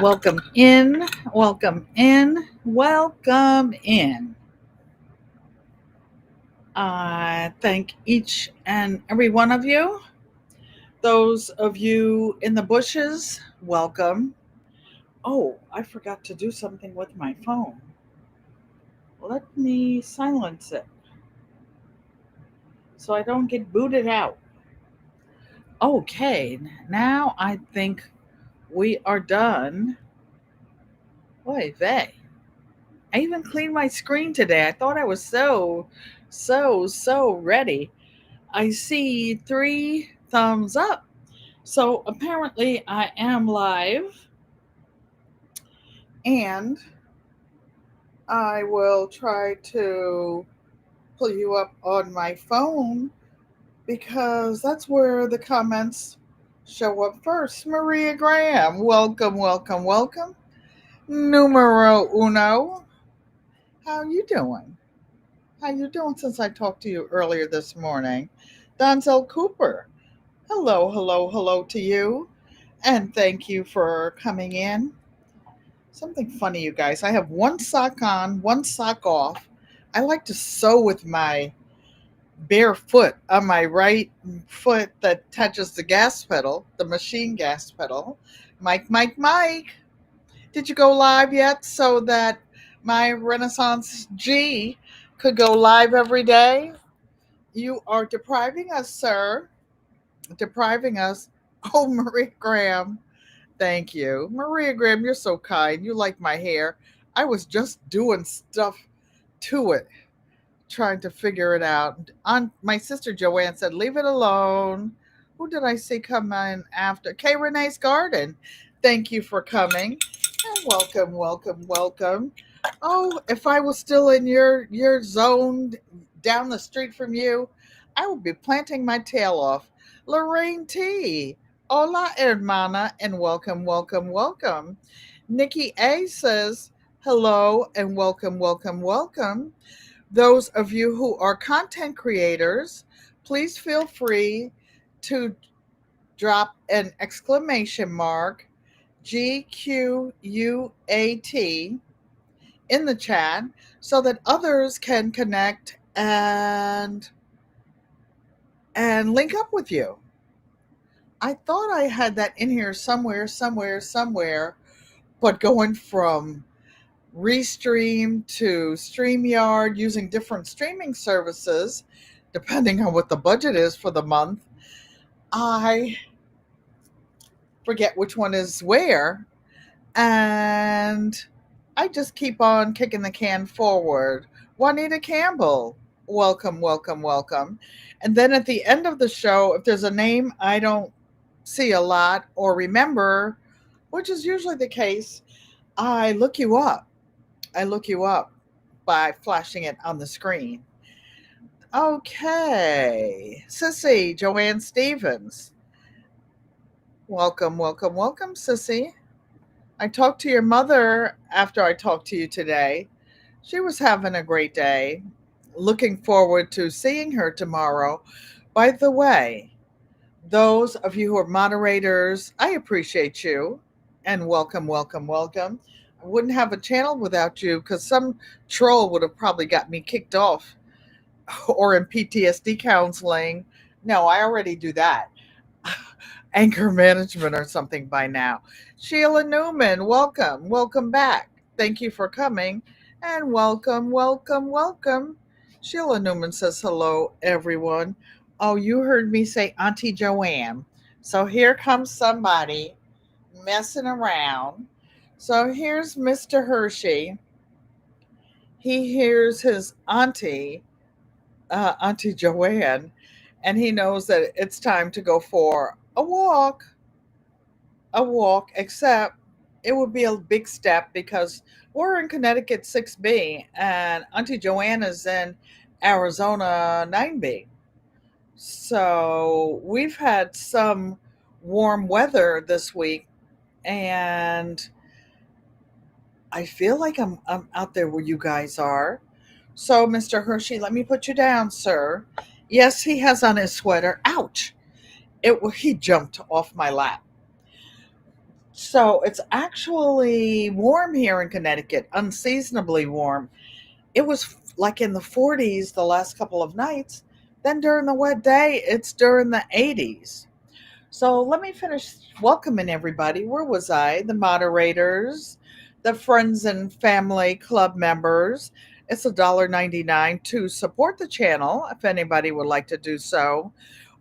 Welcome in, welcome in, welcome in. I thank each and every one of you. Those of you in the bushes, welcome. Oh, I forgot to do something with my phone. Let me silence it so I don't get booted out. Okay, now I think we are done. Boy, vey. I even cleaned my screen today. I thought I was so ready. I see three thumbs up. So apparently I am live, and I will try to pull you up on my phone because that's where the comments show up first. Maria Graham, welcome, welcome, welcome. Numero uno. How you doing? How you doing since I talked to you earlier this morning? Donzel Cooper. Hello, hello, hello to you. And thank you for coming in. Something funny, you guys. I have one sock on, one sock off. I like to sew with my bare foot on my right foot that touches the gas pedal, the machine gas pedal. Mike, Mike, Mike. Did you go live yet so that my Renaissance G could go live every day? You are depriving us, sir. Depriving us. Oh, Maria Graham. Thank you. Maria Graham, you're so kind. You like my hair. I was just doing stuff to it, trying to figure it out. My sister Joanne said, leave it alone. Who did I see come in after? Kay Renee's Garden. Thank you for coming. And welcome, welcome, welcome. Oh, if I was still in your zone down the street from you, I would be planting my tail off. Lorraine T. Hola, hermana, and welcome, welcome, welcome. Nikki A says, hello and welcome, welcome, welcome. Those of you who are content creators, please feel free to drop an exclamation mark GQUAT in the chat so that others can connect and link up with you. I thought I had that in here somewhere, but going from Restream to StreamYard using different streaming services, depending on what the budget is for the month, I forget which one is where. And I just keep on kicking the can forward. Juanita Campbell, welcome, welcome, welcome. And then at the end of the show, if there's a name I don't see a lot or remember, which is usually the case, I look you up. I look you up by flashing it on the screen. Okay. Sissy, Joanne Stevens. Welcome, welcome, welcome, Sissy. I talked to your mother after I talked to you today. She was having a great day. Looking forward to seeing her tomorrow. By the way, those of you who are moderators, I appreciate you. And welcome, welcome, welcome. I wouldn't have a channel without you because some troll would have probably got me kicked off or in PTSD counseling. No, I already do that. Anger management or something by now. Sheila Newman, welcome. Welcome back. Thank you for coming. And welcome, welcome, welcome. Sheila Newman says hello, everyone. Oh, you heard me say Auntie Joanne. So here comes somebody messing around. So here's Mr. Hershey. He hears his auntie, Auntie Joanne, and he knows that it's time to go for a walk. Except it would be a big step because we're in Connecticut 6B and Auntie Joanne is in Arizona 9B. So we've had some warm weather this week, and I feel like I'm out there where you guys are. So, Mr. Hershey, let me put you down, sir. Yes, he has on his sweater. Ouch! He jumped off my lap. So it's actually warm here in Connecticut, unseasonably warm. It was like in the 40s the last couple of nights. Then during the wet day, it's during the 80s. So let me finish welcoming everybody. Where was I? The moderators, the friends and family club members. It's $1.99 to support the channel if anybody would like to do so.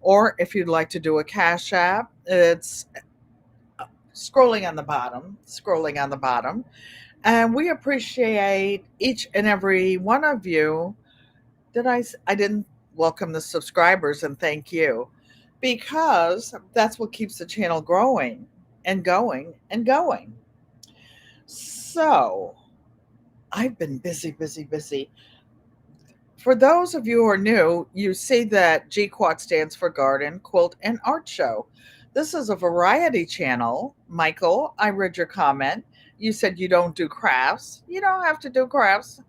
Or if you'd like to do a Cash App, it's scrolling on the bottom. And we appreciate each and every one of you. I didn't welcome the subscribers and thank you, because that's what keeps the channel growing and going and going. So I've been busy, busy, busy. For those of you who are new, you see that GQUAT stands for Garden, Quilt, and Art Show. This is a variety channel. Michael, I read your comment. You said you don't do crafts. You don't have to do crafts.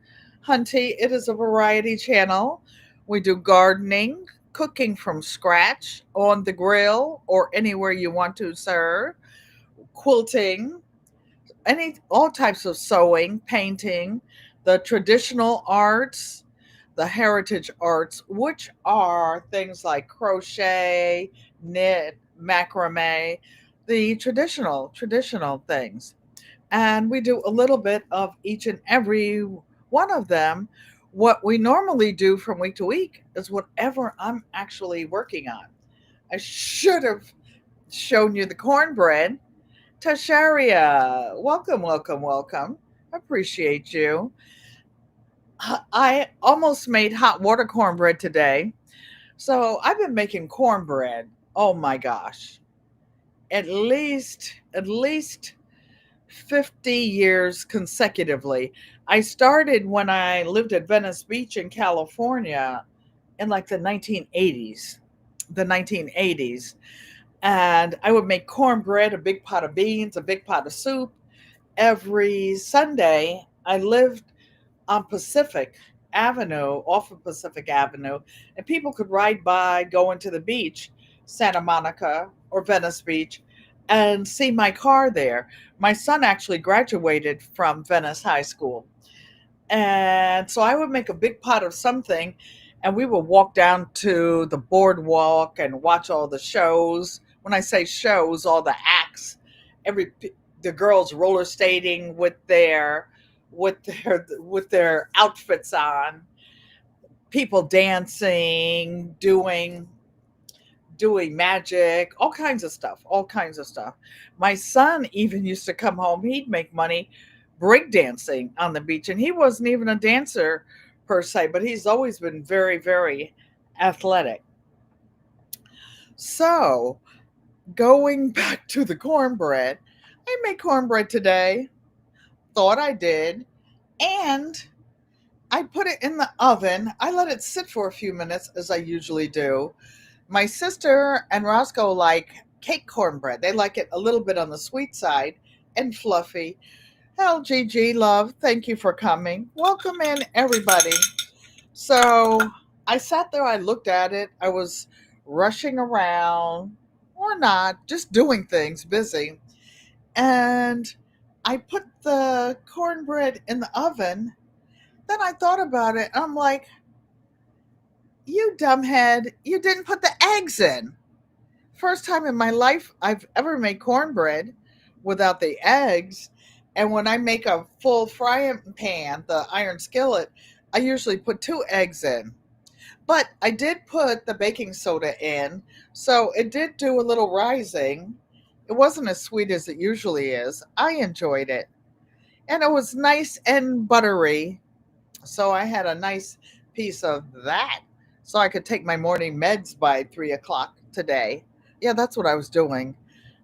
Hunty, it is a variety channel. We do gardening, cooking from scratch, on the grill, or anywhere you want to, sir. Quilting, all types of sewing, painting, the traditional arts, the heritage arts, which are things like crochet, knit, macrame, the traditional things. And we do a little bit of each and every one of them. What we normally do from week to week is whatever I'm actually working on. I should have shown you the cornbread. Tasharia, welcome, welcome, welcome. Appreciate you. I almost made hot water cornbread today. So I've been making cornbread. Oh my gosh. At least 50 years consecutively. I started when I lived at Venice Beach in California in like the 1980s. The 1980s. And I would make cornbread, a big pot of beans, a big pot of soup every Sunday. I lived on Pacific Avenue, off of Pacific Avenue, and people could ride by, go into the beach, Santa Monica or Venice Beach, and see my car there. My son actually graduated from Venice High School. And so I would make a big pot of something, and we would walk down to the boardwalk and watch all the shows. When I say shows, all the acts, every the girls roller skating with their outfits on, people dancing, doing magic, all kinds of stuff. My son even used to come home, he'd make money breakdancing on the beach, and he wasn't even a dancer per se, but he's always been very, very athletic. So, going back to the cornbread, I made cornbread today, thought I did, and I put it in the oven. I let it sit for a few minutes, as I usually do. My sister and Roscoe like cake cornbread. They like it a little bit on the sweet side and fluffy. Hell, Gigi, love, thank you for coming. Welcome in, everybody. So I sat there, I looked at it. I was rushing around, or not, just doing things, busy. And I put the cornbread in the oven. Then I thought about it. I'm like, you dumbhead, you didn't put the eggs in. First time in my life I've ever made cornbread without the eggs. And when I make a full frying pan, the iron skillet, I usually put 2 eggs in. But I did put the baking soda in, so it did do a little rising. It wasn't as sweet as it usually is. I enjoyed it. And it was nice and buttery. So I had a nice piece of that. So I could take my morning meds by 3 o'clock today. Yeah, that's what I was doing.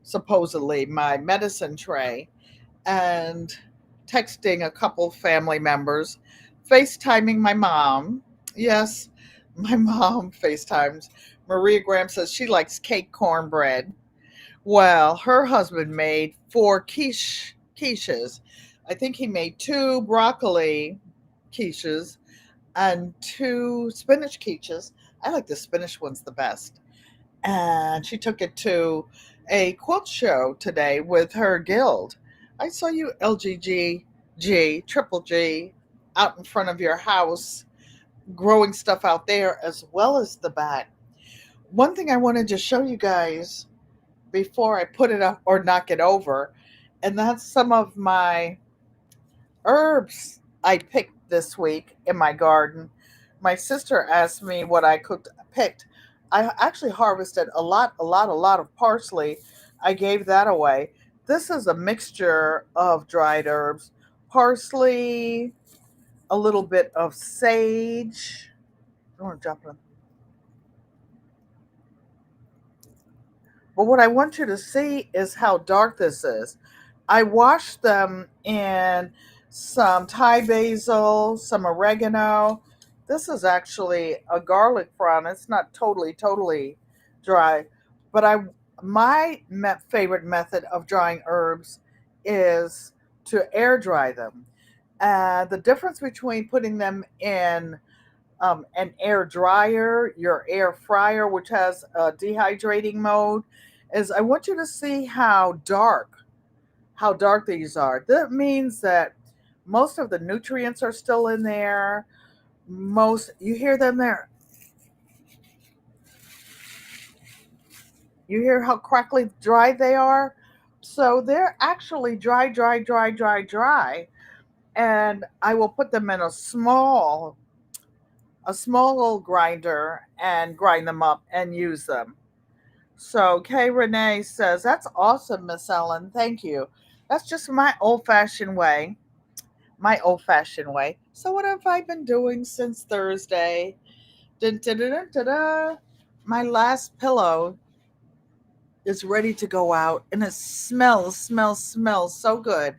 Supposedly, my medicine tray, and texting a couple family members, FaceTiming my mom. Yes, my mom FaceTimes. Maria Graham says she likes cake cornbread. Well, her husband made 4 quiches. I think he made 2 broccoli quiches and 2 spinach quiches. I like the spinach ones the best. And she took it to a quilt show today with her guild. I saw you LGGG, Triple G, out in front of your house, growing stuff out there as well as the back. One thing I wanted to show you guys before I put it up or knock it over, and that's some of my herbs I picked this week in my garden. My sister asked me what I could picked. I actually harvested a lot of parsley. I gave that away. This is a mixture of dried herbs, parsley, a little bit of sage. I want to drop it. But what I want you to see is how dark this is. I washed them in some Thai basil, some oregano. This is actually a garlic frond. It's not totally dry, but my favorite method of drying herbs is to air dry them. And the difference between putting them in an air dryer, your air fryer, which has a dehydrating mode, is I want you to see how dark these are. That means that most of the nutrients are still in there. Most you hear them there. You hear how crackly dry they are. So they're actually dry. And I will put them in a small grinder and grind them up and use them. So Kay Renee says, that's awesome, Miss Ellen. Thank you. That's just my old fashioned way. My old fashioned way. So what have I been doing since Thursday? Dun, dun, dun, dun, dun, dun. My last pillow is ready to go out and it smells so good.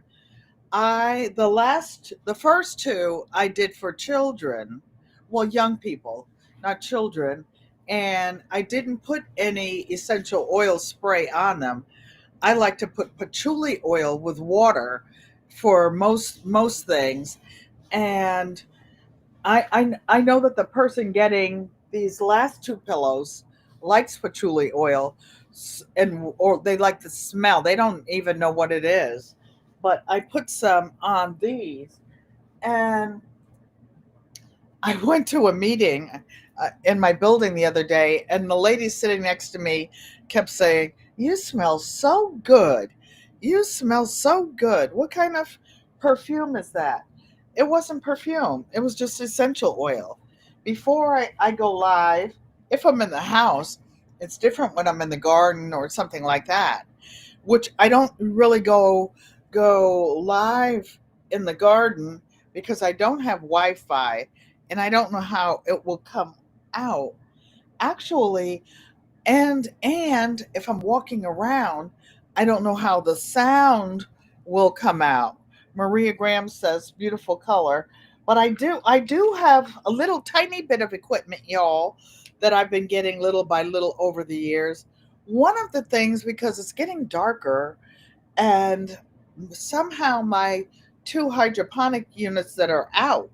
The first two I did for children, well, young people, not children, and I didn't put any essential oil spray on them. I like to put patchouli oil with water for most things, and I know that the person getting these last two pillows likes patchouli oil, and or they like the smell. They don't even know what it is, but I put some on these, and I went to a meeting in my building the other day, and the lady sitting next to me kept saying, "You smell so good. You smell so good. What kind of perfume is that?" It wasn't perfume, it was just essential oil. Before I go live, if I'm in the house, it's different when I'm in the garden or something like that, which I don't really go live in the garden because I don't have Wi-Fi and I don't know how it will come out. Actually, and if I'm walking around, I don't know how the sound will come out. Maria Graham says beautiful color, but I do have a little tiny bit of equipment, y'all, that I've been getting little by little over the years. One of the things, because it's getting darker and somehow my two hydroponic units that are out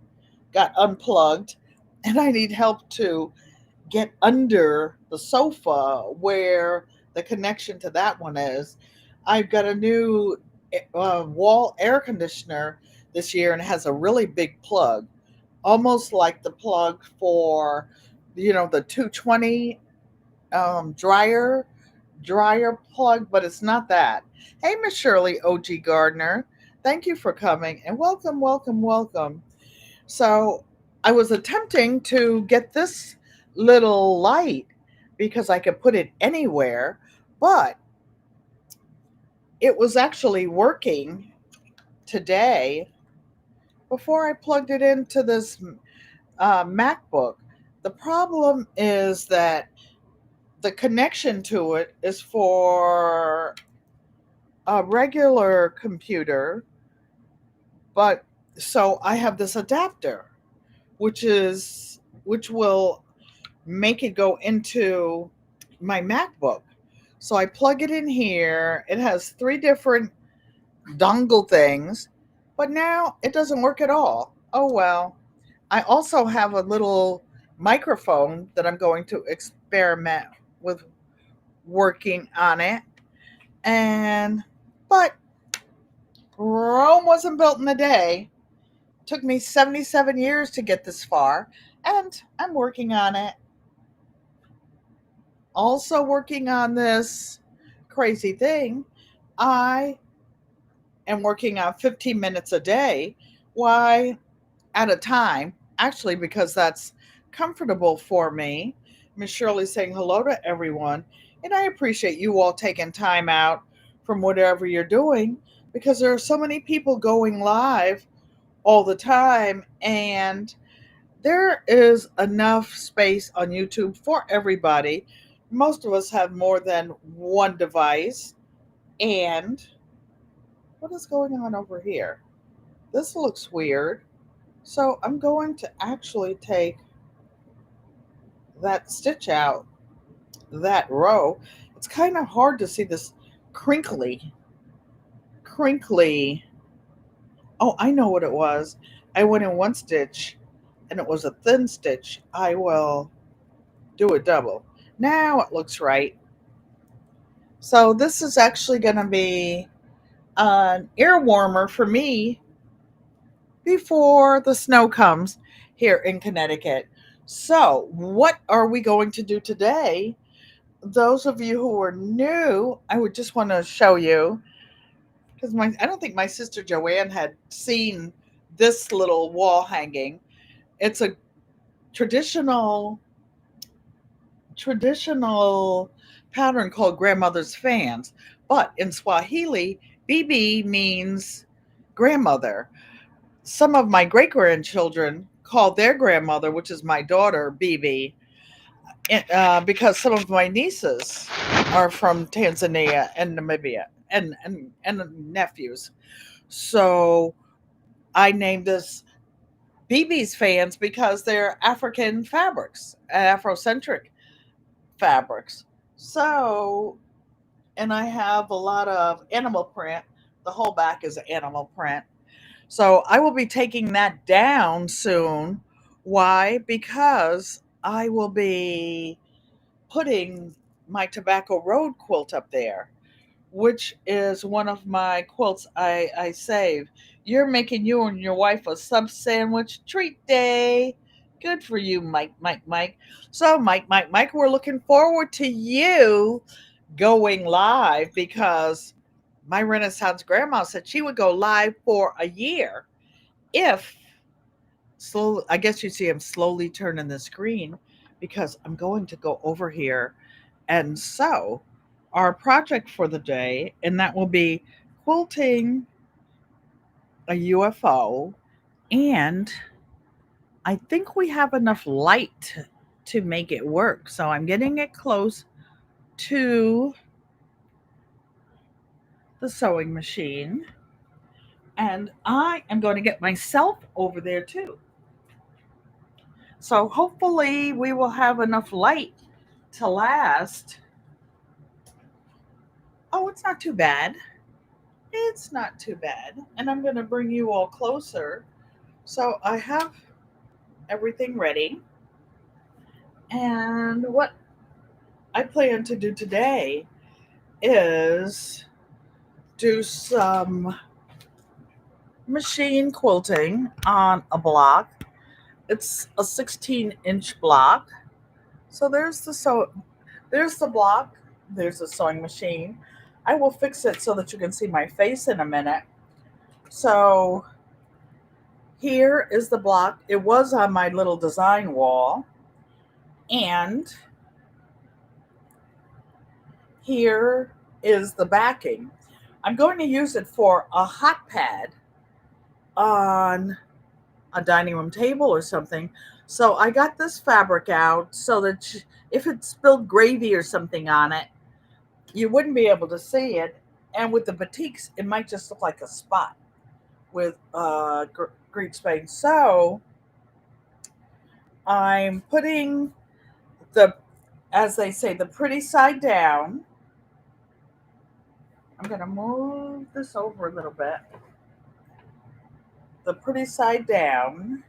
got unplugged, and I need help to get under the sofa where the connection to that one is. I've got a new wall air conditioner this year, and it has a really big plug, almost like the plug for, the 220 dryer plug, but it's not that. Hey, Miss Shirley OG Gardner, thank you for coming and welcome. So I was attempting to get this little light because I could put it anywhere, but it was actually working today before I plugged it into this MacBook. The problem is that the connection to it is for a regular computer, but so I have this adapter, which will make it go into my MacBook. So I plug it in here. It has three different dongle things, but now it doesn't work at all. Oh well. I also have a little microphone that I'm going to experiment with working on it. But Rome wasn't built in a day. It took me 77 years to get this far, and I'm working on it. Also working on this crazy thing. I am working on 15 minutes a day. Why? At a time, actually, because that's comfortable for me. Miss Shirley saying hello to everyone. And I appreciate you all taking time out from whatever you're doing, because there are so many people going live all the time. And there is enough space on YouTube for everybody. Most of us have more than one device. And what is going on over here? This looks weird. So I'm going to actually take that stitch out, that row. It's kind of hard to see this crinkly. Oh, I know what it was. I went in one stitch and it was a thin stitch. I will do a double. Now it looks right. So this is actually going to be an ear warmer for me before the snow comes here in Connecticut. So, what are we going to do today? Those of you who are new, I would just want to show you, because I don't think my sister Joanne had seen this little wall hanging. It's a traditional traditional pattern called grandmother's fans, but in Swahili, Bibi means grandmother. Some of my great grandchildren call their grandmother, which is my daughter, Bibi, because some of my nieces are from Tanzania and Namibia, and nephews. So I named this Bibi's fans because they're African fabrics, Afrocentric fabrics. So, and I have a lot of animal print. The whole back is animal print. So I will be taking that down soon. Why? Because I will be putting my Tobacco Road quilt up there, which is one of my quilts I save. You're making you and your wife a sub sandwich treat day. Good for you, Mike. So, Mike, we're looking forward to you going live, because my Renaissance grandma said she would go live for a year if I guess you see I'm slowly turning the screen because I'm going to go over here and sew our project for the day, and that will be quilting a UFO. And I think we have enough light to make it work. So I'm getting it close to the sewing machine, and I am going to get myself over there too. So hopefully we will have enough light to last. Oh, it's not too bad. It's not too bad. And I'm going to bring you all closer. So I have everything ready. And what I plan to do today is do some machine quilting on a block. It's a 16-inch block. So there's the block, there's the sewing machine. I will fix it so that you can see my face in a minute. So here is the block. It was on my little design wall. And here is the backing. I'm going to use it for a hot pad on a dining room table or something. So I got this fabric out so that if it spilled gravy or something on it, you wouldn't be able to see it. And with the batiks, it might just look like a spot with green space. So I'm putting the, as they say, the pretty side down. I'm going to move this over a little bit. The pretty side down.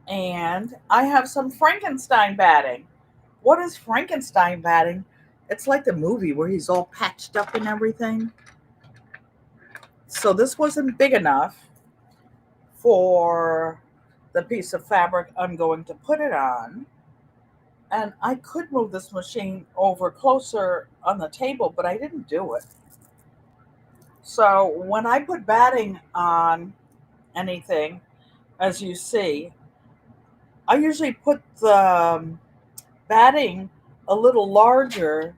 And I have some Frankenstein batting. What is Frankenstein batting? It's like the movie where he's all patched up and everything. So this wasn't big enough for the piece of fabric I'm going to put it on. And I could move this machine over closer on the table, but I didn't do it. So when I put batting on anything, as you see, I usually put the batting a little larger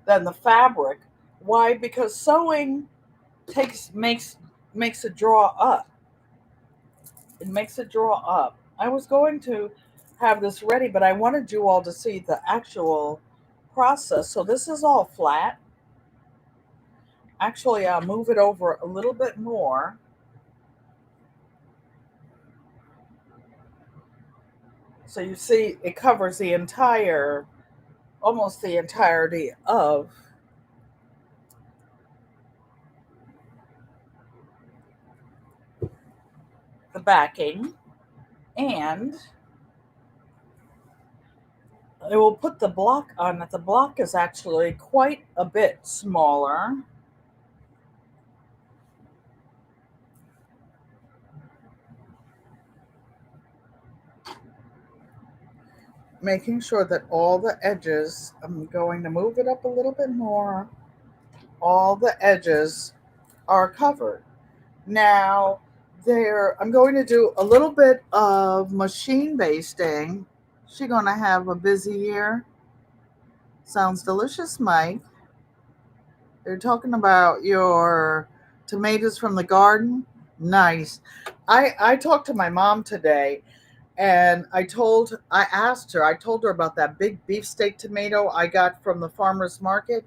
than the fabric. Why? Because sewing makes it draw up. It makes it draw up. I was going to have this ready, but I wanted you all to see the actual process. So this is all flat. Actually, I'll move it over a little bit more. So you see it covers the entire, almost the entirety of the backing. And I will put the block on it. The block is actually quite a bit smaller. Making sure that all the edges, I'm going to move it up a little bit more, all the edges are covered. Now, I'm going to do a little bit of machine basting. She gonna have a busy year. Sounds delicious, Mike. They're talking about your tomatoes from the garden. Nice. I talked to my mom today, and I told her about that big beefsteak tomato I got from the farmer's market,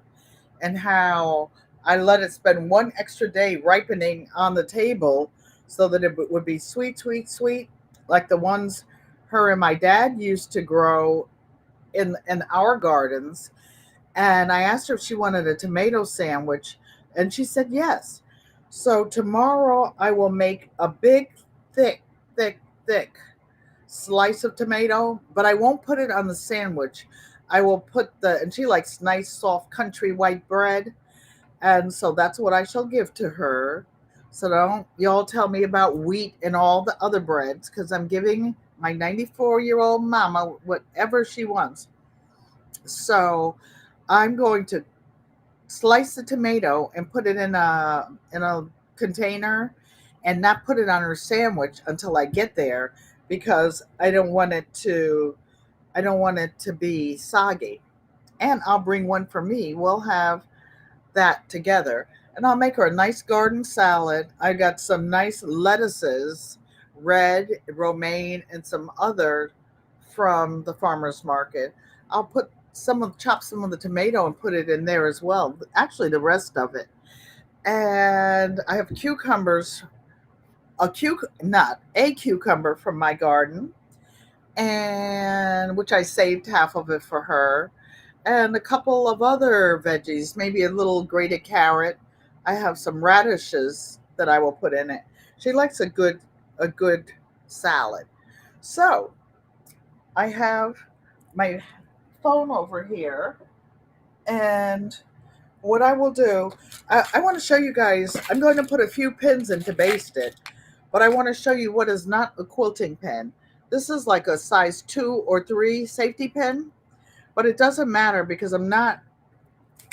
and how I let it spend one extra day ripening on the table so that it would be sweet, sweet, sweet, like the ones her and my dad used to grow in our gardens. And I asked her if she wanted a tomato sandwich, and she said yes. So tomorrow I will make a big, thick, thick, thick slice of tomato, but I won't put it on the sandwich. I will put and she likes nice, soft country white bread. And so that's what I shall give to her. So don't y'all tell me about wheat and all the other breads, because I'm giving my 94-year-old mama whatever she wants. So I'm going to slice the tomato and put it in a container, and not put it on her sandwich until I get there, because I don't want it to be soggy. And I'll bring one for me. We'll have that together. And I'll make her a nice garden salad. I got some nice lettuces, red, romaine, and some other from the farmer's market. I'll chop some of the tomato and put it in there as well. Actually, the rest of it. And I have cucumbers, not a cucumber from my garden, and which I saved half of it for her, and a couple of other veggies, maybe a little grated carrot. I have some radishes that I will put in it. She likes a good salad. So I have my phone over here, and what I will do, I want to show you guys. I'm going to put a few pins in to baste it, but I want to show you what is not a quilting pin. This is like a size 2 or 3 safety pin, but it doesn't matter because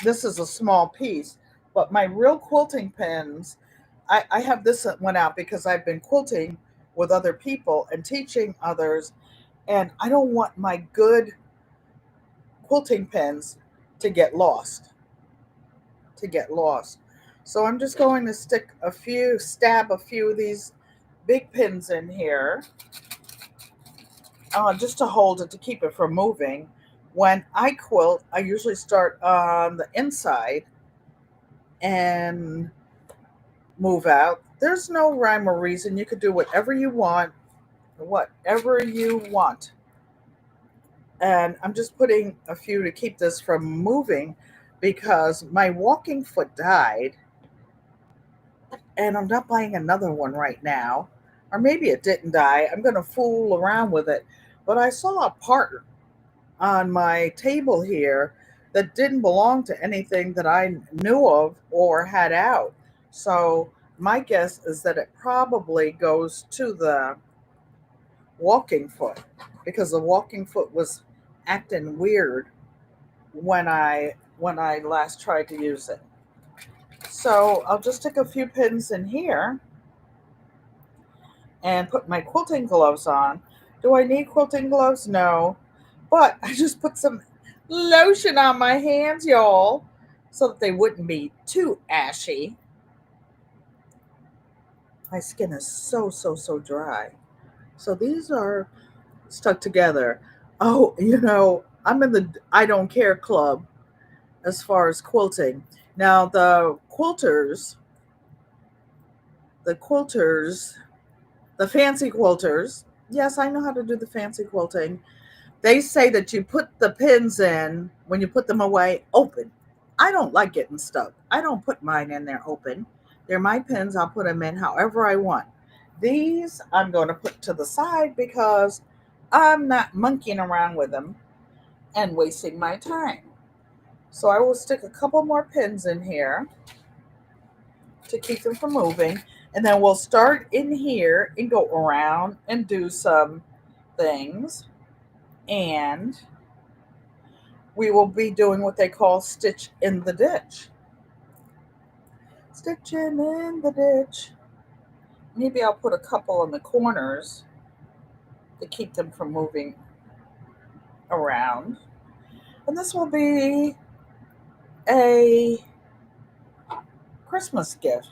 this is a small piece. But my real quilting pins, I have this that went out because I've been quilting with other people and teaching others, and I don't want my good quilting pins to get lost. So I'm just going to stab a few of these big pins in here, just to hold it, to keep it from moving. When I quilt, I usually start on the inside and move out. There's no rhyme or reason. You could do whatever you want, whatever you want. And I'm just putting a few to keep this from moving, because my walking foot died, and I'm not buying another one right now. Or maybe it didn't die. I'm going to fool around with it. But I saw a part on my table here that didn't belong to anything that I knew of or had out. So my guess is that it probably goes to the walking foot because the walking foot was acting weird when I last tried to use it. So I'll just stick a few pins in here and put my quilting gloves on. Do I need quilting gloves? No. But I just put some lotion on my hands, y'all, so that they wouldn't be too ashy. My skin is so, so, so dry. So these are stuck together. Oh, I'm in the I don't care club as far as quilting. Now, the quilters, the fancy quilters, yes, I know how to do the fancy quilting. They say that you put the pins in when you put them away open. I don't like getting stuck. I don't put mine in there open. They're my pins. I'll put them in however I want. These I'm going to put to the side because I'm not monkeying around with them and wasting my time. So I will stick a couple more pins in here to keep them from moving. And then we'll start in here and go around and do some things. And we will be doing what they call stitch in the ditch. Stitching in the ditch. Maybe I'll put a couple in the corners to keep them from moving around. And this will be a Christmas gift.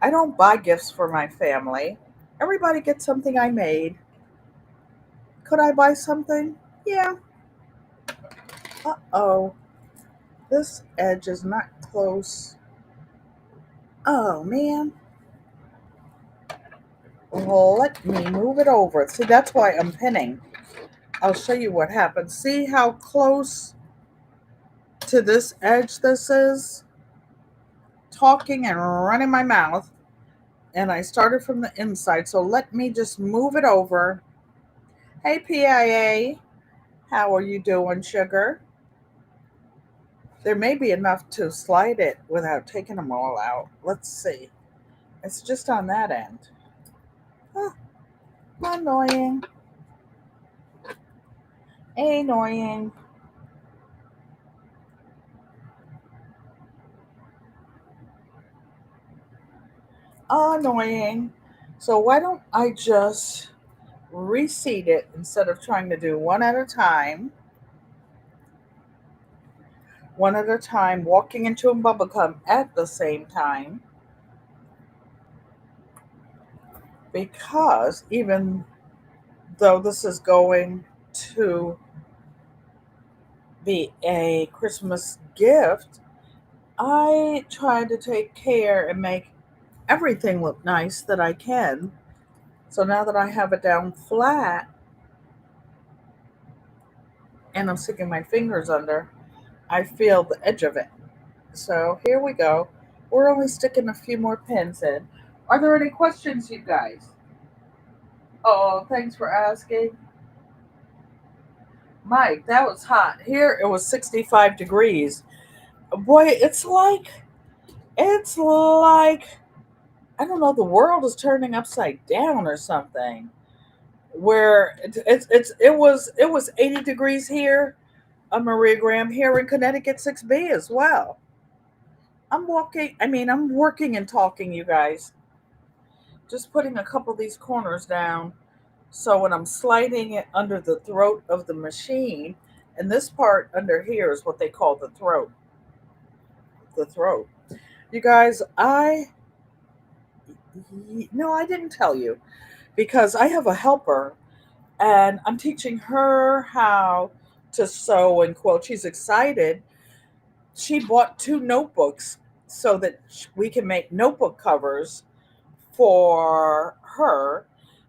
I don't buy gifts for my family. Everybody gets something I made. Could I buy something? Yeah. Uh-oh. This edge is not close. Oh, man. Well, let me move it over. See, that's why I'm pinning. I'll show you what happens. See how close to this edge this is? Talking and running my mouth. And I started from the inside. So let me just move it over. Hey, PIA. How are you doing, sugar? There may be enough to slide it without taking them all out. Let's see. It's just on that end. Oh, annoying. Annoying. Annoying. So why don't I just reseat it instead of trying to do one at a time? One at a time, walking into a bubblegum at the same time. Because even though this is going to be a Christmas gift, I try to take care and make everything look nice that I can. So now that I have it down flat and I'm sticking my fingers under, I feel the edge of it. So here we go. We're only sticking a few more pins in. Are there any questions, you guys? Oh, thanks for asking. Mike, that was hot. Here it was 65 degrees. Boy, it's like I don't know, the world is turning upside down or something. Where it was 80 degrees here on Maria Graham here in Connecticut 6B as well. I'm working and talking, you guys. Just putting a couple of these corners down so when I'm sliding it under the throat of the machine, and this part under here is what they call the throat. The throat. You guys, no, I didn't tell you because I have a helper and I'm teaching her how to sew and quilt. She's excited. She bought 2 notebooks so that we can make notebook covers for her.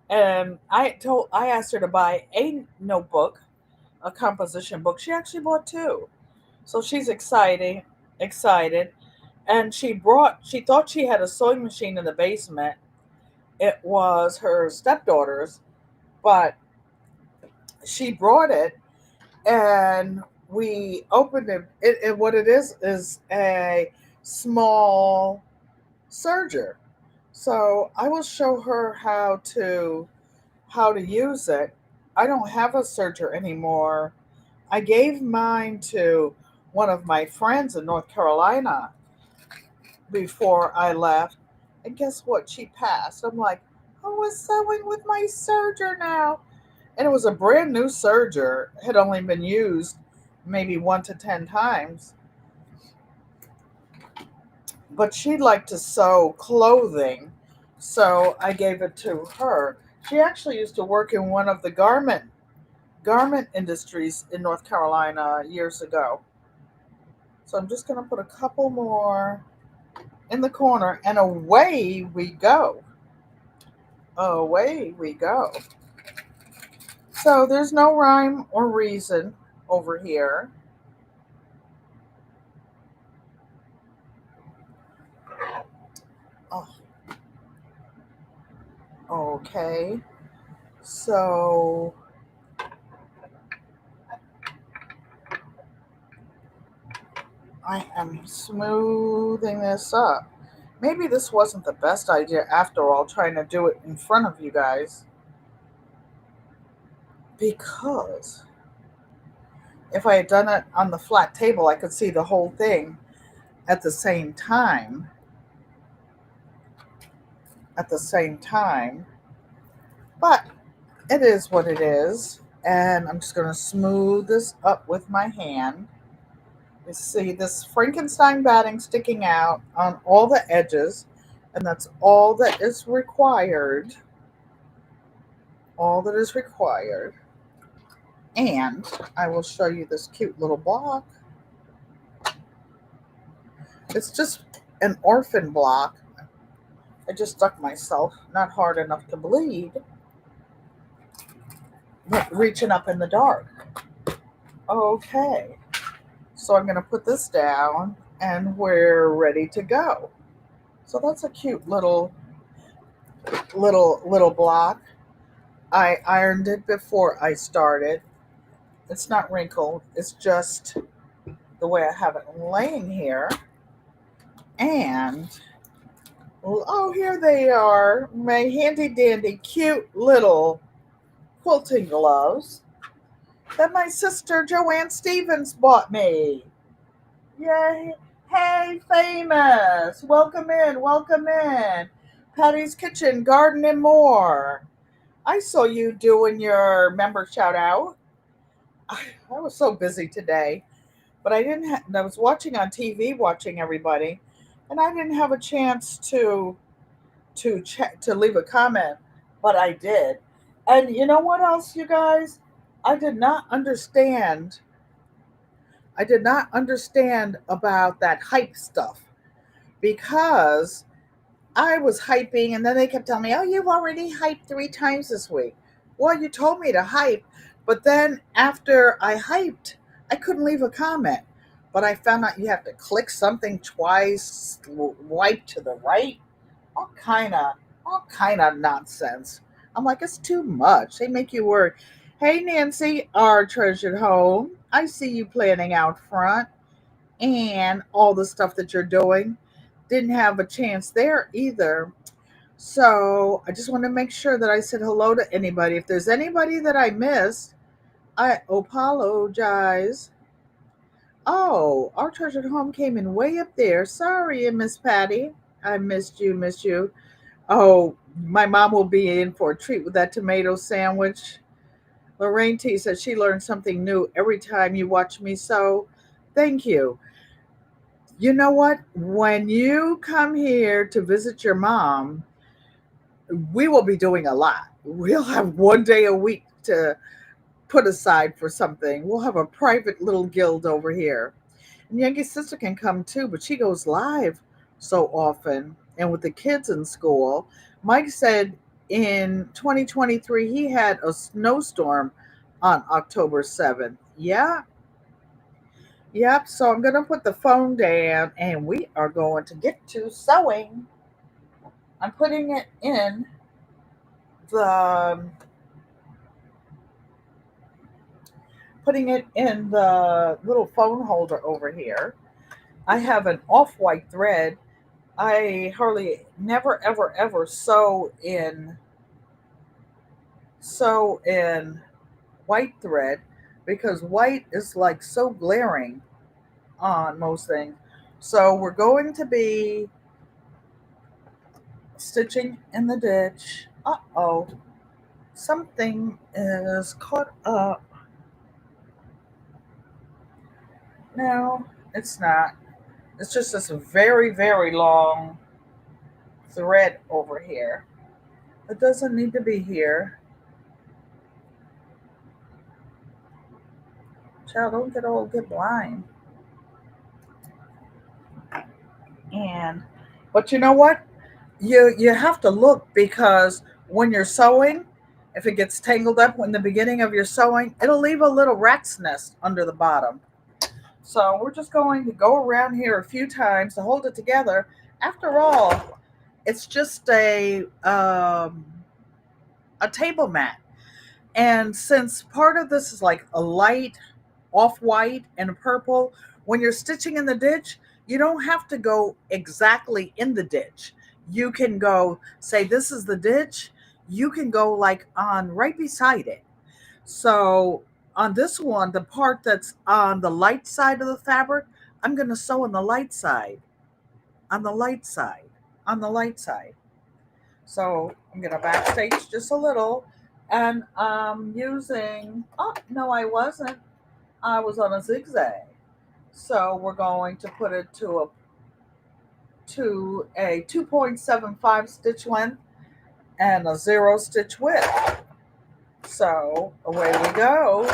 And I asked her to buy a notebook, a composition book. She actually bought 2. So she's excited. And she thought she had a sewing machine in the basement. It was her stepdaughter's, but she brought it and we opened it what it is a small serger. So I will show her how to use it. I don't have a serger anymore. I gave mine to one of my friends in North Carolina before I left. And guess what? She passed. I'm like, I was sewing with my serger now. And it was a brand new serger. It had only been used maybe 1 to 10 times. But she liked to sew clothing. So I gave it to her. She actually used to work in one of the garment industries in North Carolina years ago. So I'm just going to put a couple more in the corner, and away we go. Away we go. So there's no rhyme or reason over here. Oh, okay. So I am smoothing this up. Maybe this wasn't the best idea after all, trying to do it in front of you guys. Because if I had done it on the flat table, I could see the whole thing at the same time. At the same time. But it is what it is. And I'm just going to smooth this up with my hand. You see this Frankenstein batting sticking out on all the edges. And that's all that is required. All that is required. And I will show you this cute little block. It's just an Orphan block. I just stuck myself, not hard enough to bleed, but reaching up in the dark. Okay, so I'm going to put this down and we're ready to go. So that's a cute little block. I ironed it before I started. It's not wrinkled, it's just the way I have it laying here. And oh, here they are, my handy dandy cute little quilting gloves that my sister Joanne Stevens bought me. Yay! Hey, famous! Welcome in, welcome in. Patty's Kitchen, Garden and More. I saw you doing your member shout out. I was so busy today, but I didn't. I was watching on TV, watching everybody, and I didn't have a chance to leave a comment, but I did. And you know what else, you guys? I did not understand. I did not understand about that hype stuff because I was hyping, and then they kept telling me, "Oh, you've already hyped 3 times this week." Well, you told me to hype, but then after I hyped, I couldn't leave a comment. But I found out you have to click something twice, wipe to the right, all kind of all kind of nonsense. I'm like, it's too much. They make you work. Hey, Nancy, our treasured home. I see you planning out front and all the stuff that you're doing. Didn't have a chance there either. So I just want to make sure that I said hello to anybody. If there's anybody that I missed, I apologize. Oh, our treasured home came in way up there. Sorry, Miss Patty. I missed you. Oh, my mom will be in for a treat with that tomato sandwich. Lorraine T says she learns something new every time you watch me sew. Thank you. You know what? When you come here to visit your mom, we will be doing a lot. We'll have one day a week to put aside for something. We'll have a private little guild over here. And youngest sister can come too, but she goes live so often. And with the kids in school, Mike said in 2023 he had a snowstorm on October 7th. Yeah, yep. So I'm going to put the phone down and we are going to get to sewing. I'm putting it in the putting it in the little phone holder over here. I have an off-white thread. I hardly never ever ever sew in white thread because white is like so glaring on most things. So we're going to be stitching in the ditch. Uh-oh. Something is caught up. No, it's not. It's just this very, very long thread over here. It doesn't need to be here. Child, don't get blind. And but you know what? You have to look because when you're sewing, if it gets tangled up in the beginning of your sewing, it'll leave a little rat's nest under the bottom. So we're just going to go around here a few times to hold it together. After all, it's just a table mat. And since part of this is like a light off-white and a purple, when you're stitching in the ditch, you don't have to go exactly in the ditch. You can go, say this is the ditch, you can go like on right beside it. So on this one, the part that's on the light side of the fabric, I'm going to sew on the light side, on the light side, on the light side. So I'm going to backstage just a little. And I'm using, oh, no, I wasn't. I was on a zigzag. So we're going to put it to a 2.75 stitch length and a 0 stitch width. So away we go.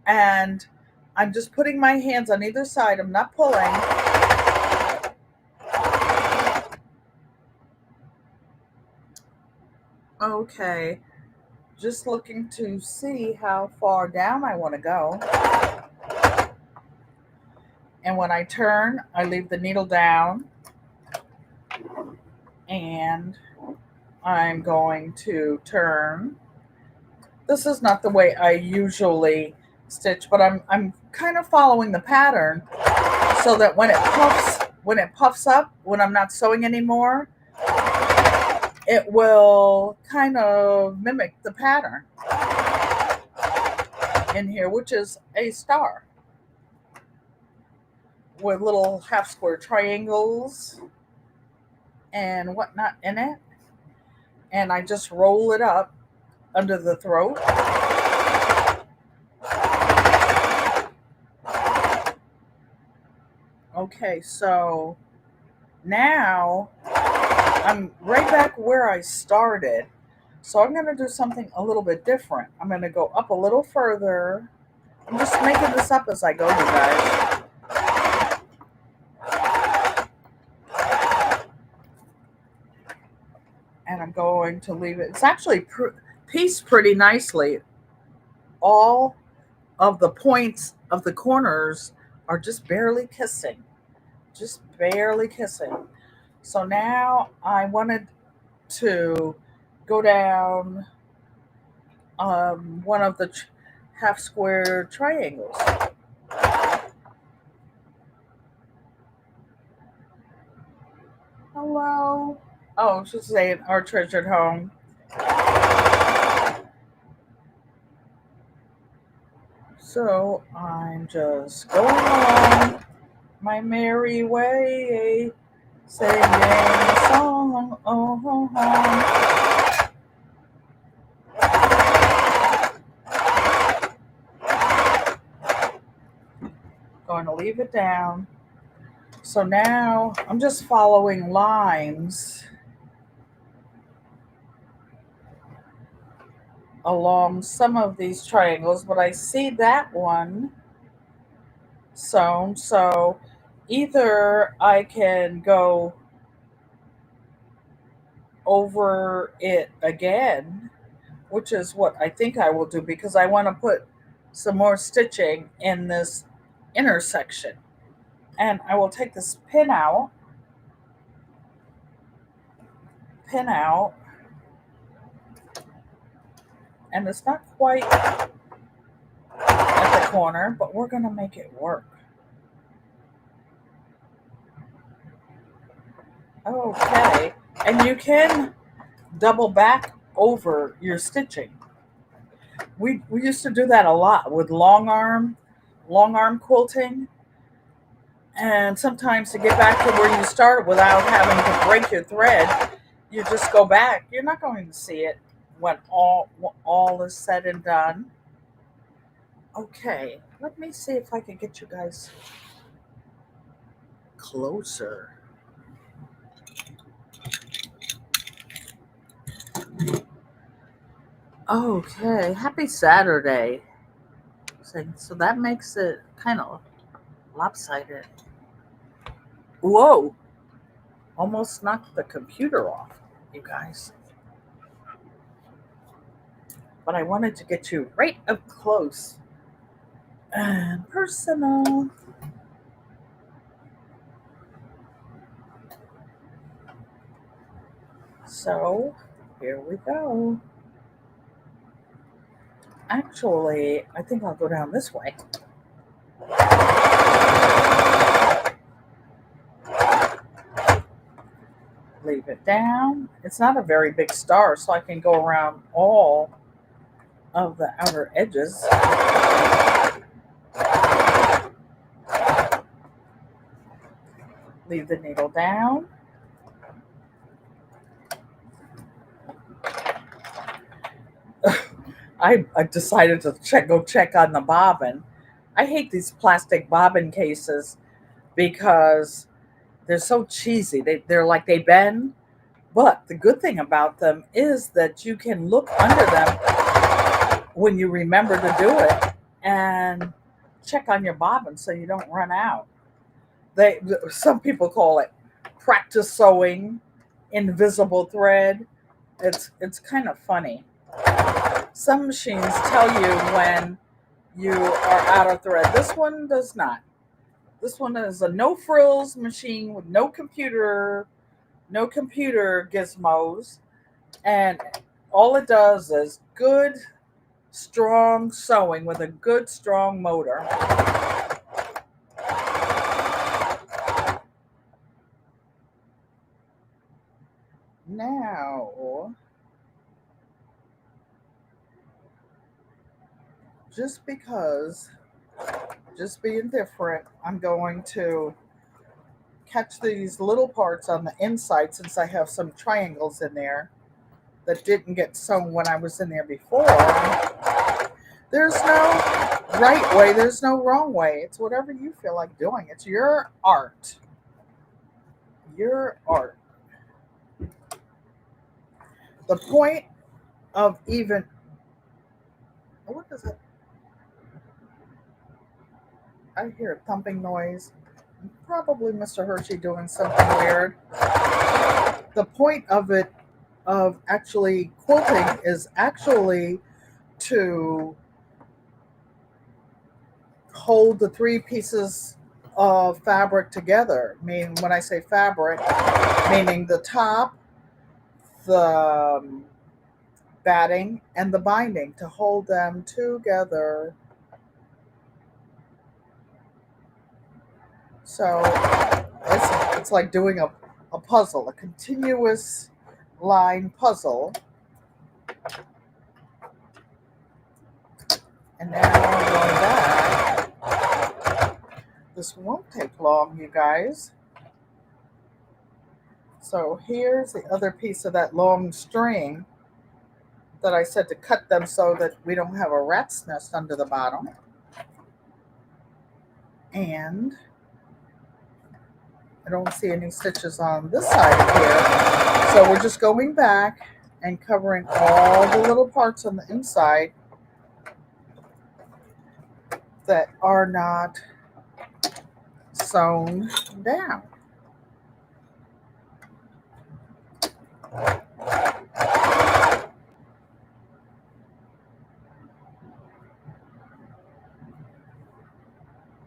And I'm just putting my hands on either side. I'm not pulling. Okay. Just looking to see how far down I want to go. And when I turn, I leave the needle down. And I'm going to turn. This is not the way I usually stitch, but I'm kind of following the pattern so that when it puffs up, when I'm not sewing anymore, it will kind of mimic the pattern in here, which is a star with little half square triangles and whatnot in it. And I just roll it up under the throat. Okay, so now I'm right back where I started. So I'm going to do something a little bit different. I'm going to go up a little further. I'm just making this up as I go, you guys. And I'm going to leave it. It's actually pieced pretty nicely. All of the points of the corners are just barely kissing. Just barely kissing. So now I wanted to go down one of the half square triangles. Hello. Oh, she's saying our treasured home. So I'm just going along my merry way, singing a song. Oh, going to leave it down. So now I'm just following lines along some of these triangles, but I see that one sewn. So either I can go over it again, which is what I think I will do because I want to put some more stitching in this intersection. And I will take this pin out, and it's not quite at the corner, but we're going to make it work. Okay, and you can double back over your stitching. We used to do that a lot with long arm quilting, and sometimes to get back to where you started without having to break your thread, you just go back. You're not going to see it when all is said and done. Okay, let me see if I can get you guys closer. Okay, happy Saturday. So that makes it kind of lopsided. Whoa, almost knocked the computer off, you guys. But I wanted to get you right up close and personal. So here we go. Actually, I think I'll go down this way. Leave it down. It's not a very big star, so I can go around all of the outer edges. Leave the needle down. I decided to go check on the bobbin. I hate these plastic bobbin cases because they're so cheesy. They're like they bend. But the good thing about them is that you can look under them when you remember to do it and check on your bobbin so you don't run out. Some people call it practice sewing, invisible thread. It's kind of funny. Some machines tell you when you are out of thread. This one does not. This one is a no frills machine with no computer gizmos, and all it does is good strong sewing with a good strong motor. Now, just being different, I'm going to catch these little parts on the inside since I have some triangles in there that didn't get sewn when I was in there before. There's no right way, there's no wrong way. It's whatever you feel like doing. It's your art. Your art. The point of even. What is it? I hear a thumping noise. Probably Mr. Hershey doing something weird. The point of it, of actually quilting, is actually to hold the three pieces of fabric together. I mean, when I say fabric, meaning the top, the batting, and the binding, to hold them together. So it's like doing a puzzle, a continuous line puzzle. And now I'm going back. This won't take long, you guys. So here's the other piece of that long string that I said to cut them so that we don't have a rat's nest under the bottom. And I don't see any stitches on this side here. So we're just going back and covering all the little parts on the inside that are not sewn down.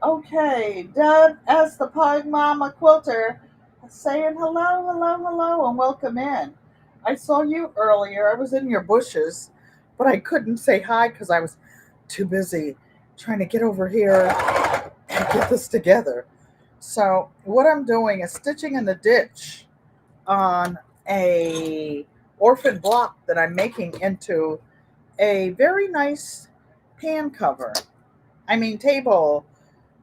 Okay, Doug as the Pug Mama Quilter saying hello, hello, hello, and welcome in. I saw you earlier. I was in your bushes, but I couldn't say hi because I was too busy trying to get over here and get this together. So what I'm doing is stitching in the ditch on a orphan block that I'm making into a very nice pan cover. I mean table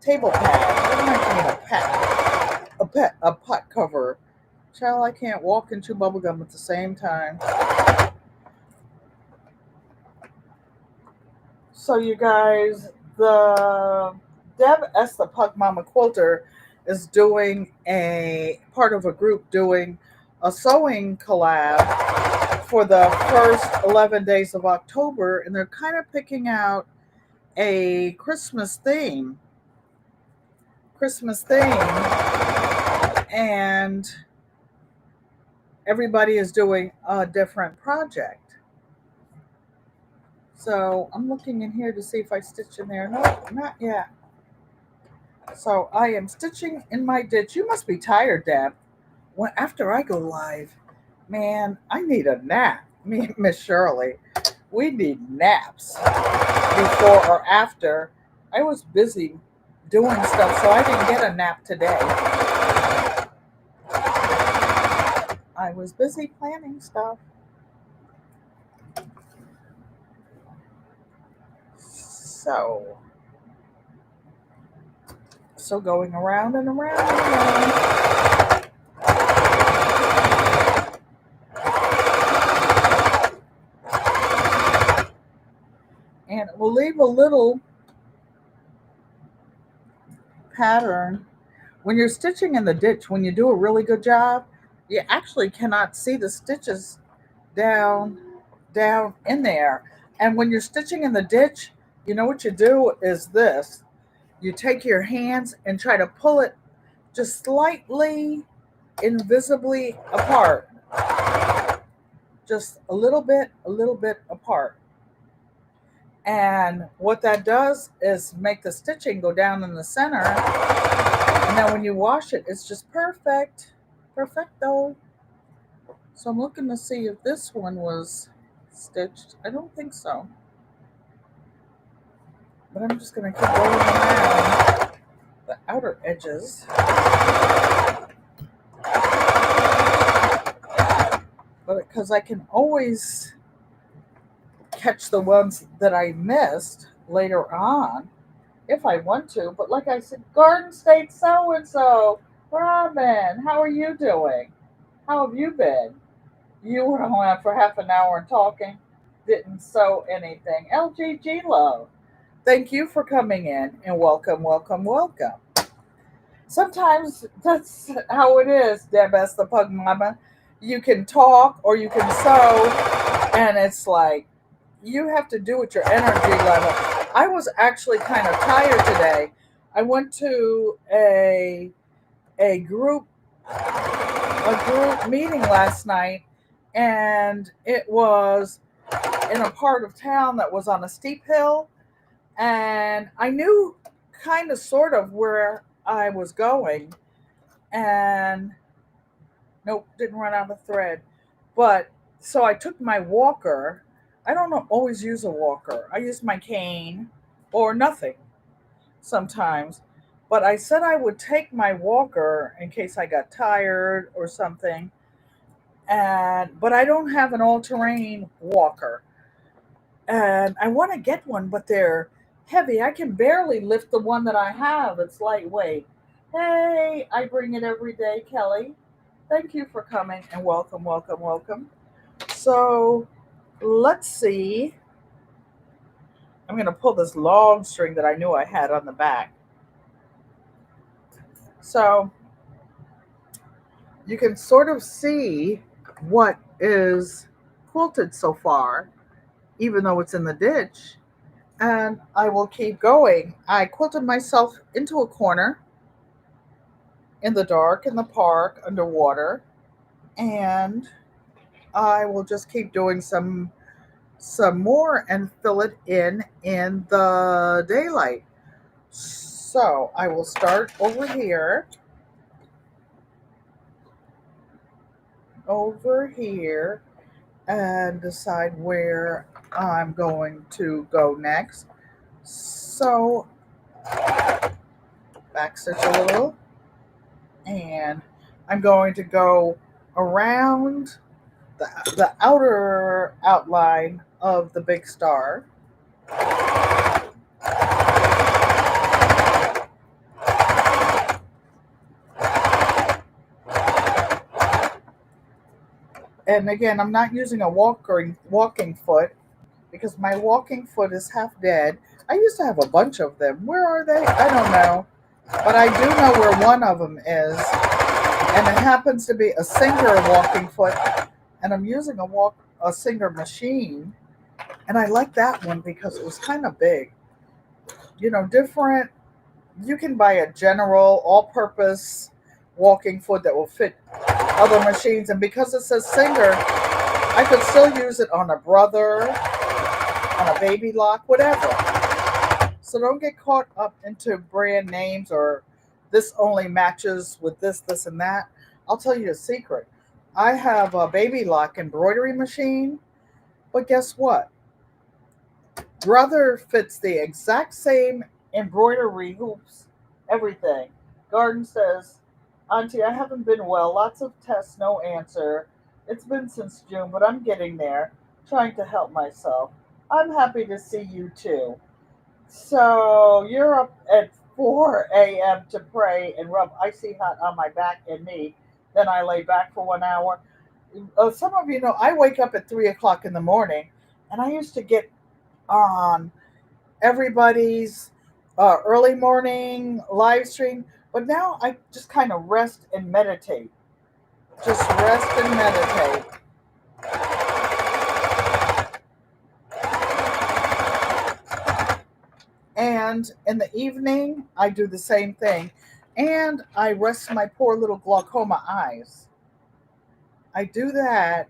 pad. What am I mean a pad? A pot cover. Child, I can't walk and chew bubblegum at the same time. So you guys, the Deb S. the Pug Mama Quilter is doing a part of a group doing a sewing collab for the first 11 days of October, and they're kind of picking out a Christmas theme, and everybody is doing a different project. So I'm looking in here to see if I stitch in there. No, not yet. So I am stitching in my ditch. You must be tired, Deb. When after I go live, man, I need a nap. Me and Miss Shirley, we need naps before or after. I was busy doing stuff, so I didn't get a nap today. I was busy planning stuff. So going around and around and around. And we'll leave a little pattern. When you're stitching in the ditch, when you do a really good job, you actually cannot see the stitches down in there. And when you're stitching in the ditch, you know what you do is this. You take your hands and try to pull it just slightly invisibly apart. Just a little bit apart. And what that does is make the stitching go down in the center. And then when you wash it, it's just perfect. Perfecto. So I'm looking to see if this one was stitched. I don't think so. But I'm just going to keep going around the outer edges. But because I can always catch the ones that I missed later on if I want to. But like I said, Garden State so and so, Robin, how are you doing? How have you been? You were on for half an hour and talking, didn't sew anything. LGG love, thank you for coming in and welcome, welcome, welcome. Sometimes that's how it is, Deb S. the Pug Mama. You can talk or you can sew, and it's like you have to do it your energy level. I was actually kind of tired today. I went to a group meeting last night, and it was in a part of town that was on a steep hill, and I knew kind of sort of where I was going, and nope, didn't run out of thread. But so I took my walker. I don't always use a walker. I use my cane or nothing sometimes. But I said I would take my walker in case I got tired or something. But I don't have an all-terrain walker. And I want to get one, but they're heavy. I can barely lift the one that I have. It's lightweight. Hey, I bring it every day, Kelly. Thank you for coming and welcome, welcome, welcome. So let's see. I'm going to pull this long string that I knew I had on the back. So you can sort of see what is quilted so far, even though it's in the ditch. And I will keep going. I quilted myself into a corner in the dark, in the park, underwater. And I will just keep doing some more and fill it in the daylight. So I will start over here, and decide where I'm going to go next. So back stitch a little, and I'm going to go around the outer outline of the big star. And again, I'm not using a walking foot because my walking foot is half dead. I used to have a bunch of them. Where are they? I don't know. But I do know where one of them is. And it happens to be a Singer walking foot. And I'm using a Singer machine. And I like that one because it was kind of big. Different. You can buy a general, all purpose walking foot that will fit other machines. And because it says Singer, I could still use it on a brother, on a baby lock, whatever. So don't get caught up into brand names or this only matches with this, and that. I'll tell you a secret. I have a baby lock embroidery machine, but guess what? Brother fits the exact same embroidery hoops, everything. Garden says, Auntie, I haven't been well. Lots of tests, no answer. It's been since June, but I'm getting there, trying to help myself. I'm happy to see you too. So you're up at 4 a.m. to pray and rub icy hot on my back and knee. Then I lay back for 1 hour. Some of you know I wake up at 3 o'clock in the morning, and I used to get on everybody's early morning live stream, but now I just kind of rest and meditate. Just rest and meditate. And in the evening, I do the same thing. And I rest my poor little glaucoma eyes. I do that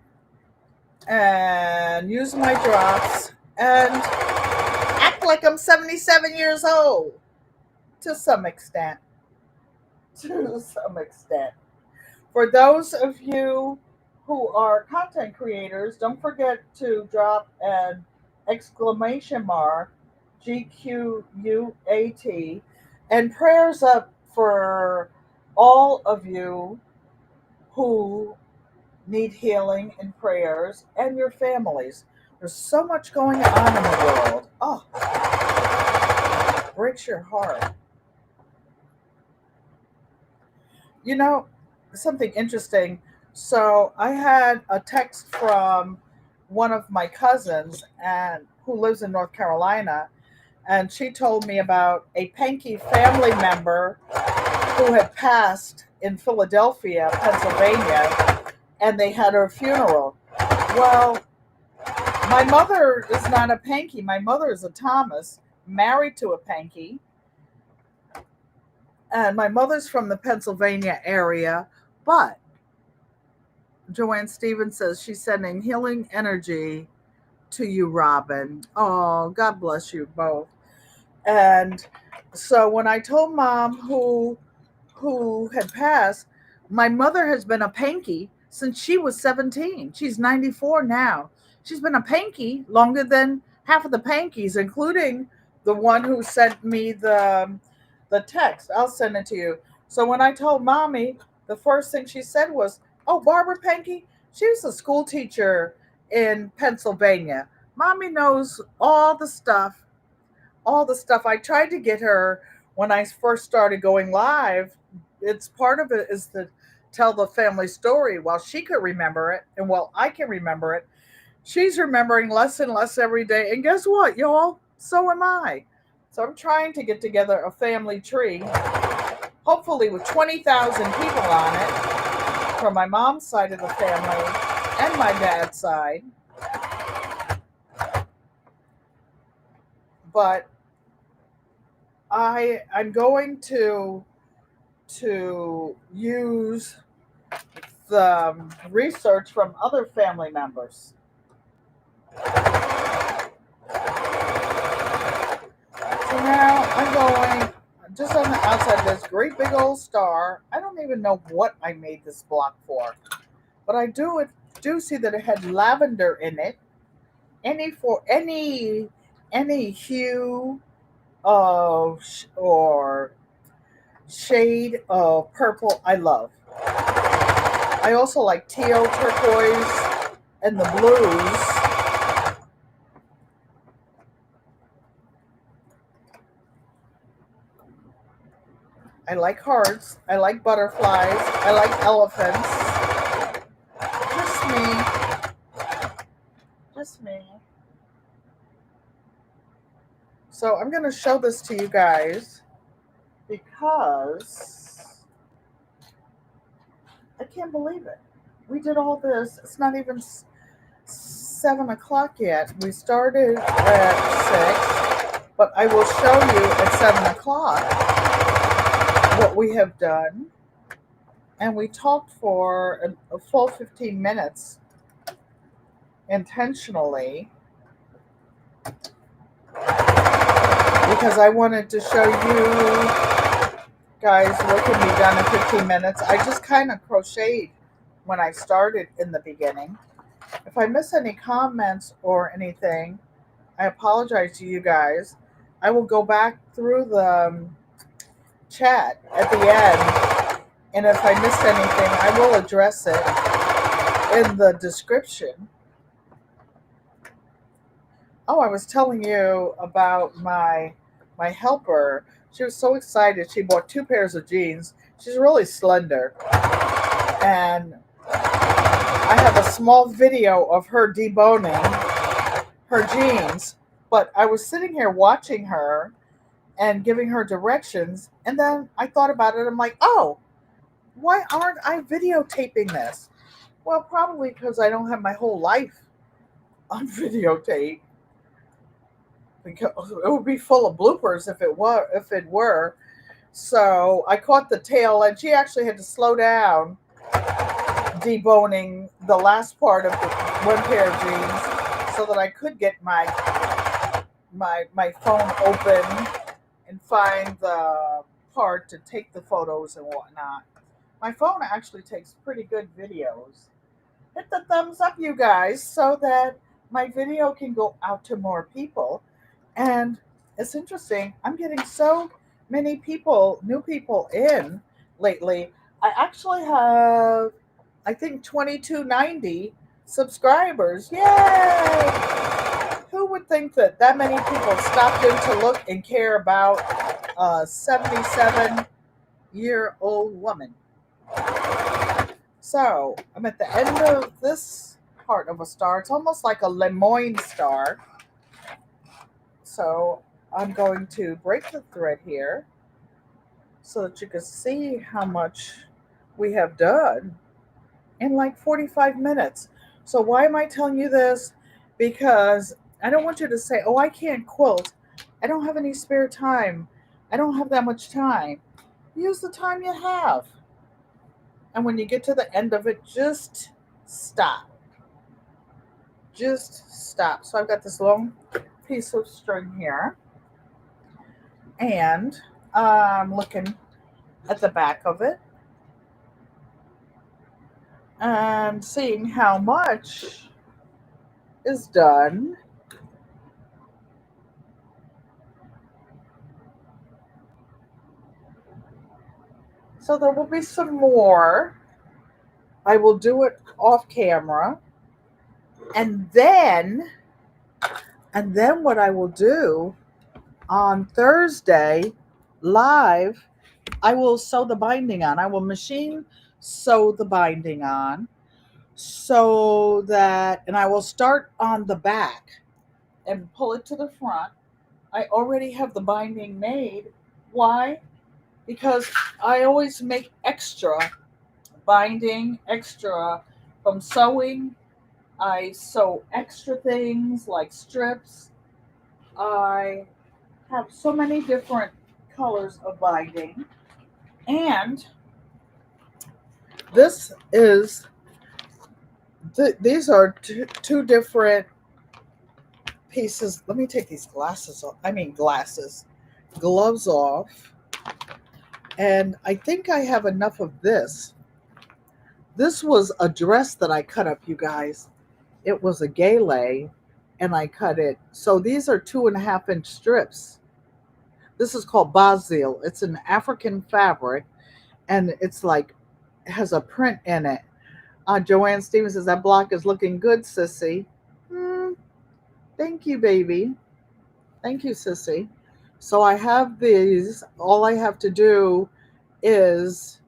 and use my drops and act like I'm 77 years old to some extent. To some extent. For those of you who are content creators, don't forget to drop an exclamation mark, GQUAT, and prayers up for all of you who need healing and prayers and your families. There's so much going on in the world. Oh, breaks your heart. You know, something interesting. So I had a text from one of my cousins and who lives in North Carolina, and she told me about a Pankey family member who had passed in Philadelphia, Pennsylvania, and they had her funeral. Well, my mother is not a Pankey. My mother is a Thomas, married to a Pankey. And my mother's from the Pennsylvania area, but Joanne Stevens says she's sending healing energy to you, Robin. Oh, God bless you both. And so when I told Mom who had passed, my mother has been a Pankey since she was 17. She's 94 now. She's been a Pankey longer than half of the Pankeys, including the one who sent me the text. I'll send it to you. So when I told Mommy, the first thing she said was, "Oh, Barbara Pankey, she was a school teacher in Pennsylvania. Mommy knows all the stuff, all the stuff." I tried to get her when I first started going live. It's part of it is to tell the family story while she could remember it and while I can remember it. She's remembering less and less every day. And guess what, y'all? So am I. So I'm trying to get together a family tree, hopefully with 20,000 people on it, from my mom's side of the family and my dad's side. But I'm going to use the research from other family members. So now I'm going just on the outside of this great big old star. I don't even know what I made this block for, but I do see that it had lavender in it. Any hue of or shade of purple I love. I also like teal, turquoise, and the blues. I like hearts. I like butterflies. I like elephants. Just me. Just me. So I'm going to show this to you guys because I can't believe it. We did all this. It's not even 7 o'clock yet. We started at 6, but I will show you at 7 o'clock what we have done. And we talked for a full 15 minutes intentionally because I wanted to show you guys what can be done in 15 minutes. I just kind of crocheted when I started in the beginning. If I miss any comments or anything, I apologize to you guys. I will go back through the chat at the end, and if I missed anything, I will address it in the description. Oh, I was telling you about my helper. She was so excited. She bought 2 pairs of jeans. She's really slender. And I have a small video of her deboning her jeans. But I was sitting here watching her and giving her directions. And then I thought about it. I'm like, oh, why aren't I videotaping this? Well, probably because I don't have my whole life on videotape. Because it would be full of bloopers if it were. So I caught the tail, and she actually had to slow down deboning the last part of the 1 pair of jeans so that I could get my phone open and find the part to take the photos and whatnot. My phone actually takes pretty good videos. Hit the thumbs up, you guys, so that my video can go out to more people. And it's interesting. I'm getting so many people, new people in lately. I actually have, I think, 2290 subscribers. Yay! Who would think that many people stopped in to look and care about a 77-year-old woman? So I'm at the end of this part of a star. It's almost like a Lemoyne star. So I'm going to break the thread here so that you can see how much we have done in like 45 minutes. So why am I telling you this? Because I don't want you to say, oh, I can't quilt. I don't have any spare time. I don't have that much time. Use the time you have. And when you get to the end of it, just stop. Just stop. So I've got this long piece of string here, and I'm looking at the back of it and seeing how much is done. So there will be some more. I will do it off camera, and then what I will do on Thursday live, I will sew the binding on. I will machine sew the binding on so that, and I will start on the back and pull it to the front. I already have the binding made. Why? Because I always make extra binding, extra from sewing. I sew extra things like strips. I have so many different colors of binding. And this is, these are two different pieces. Let me take these gloves off. And I think I have enough of this. This was a dress that I cut up, you guys. It was a gale, and I cut it. So these are 2.5-inch strips. This is called basil. It's an African fabric, and it's like it has a print in it. Joanne Stevens says that block is looking good, sissy. Mm, thank you, baby. Thank you, sissy. So I have these. All I have to do is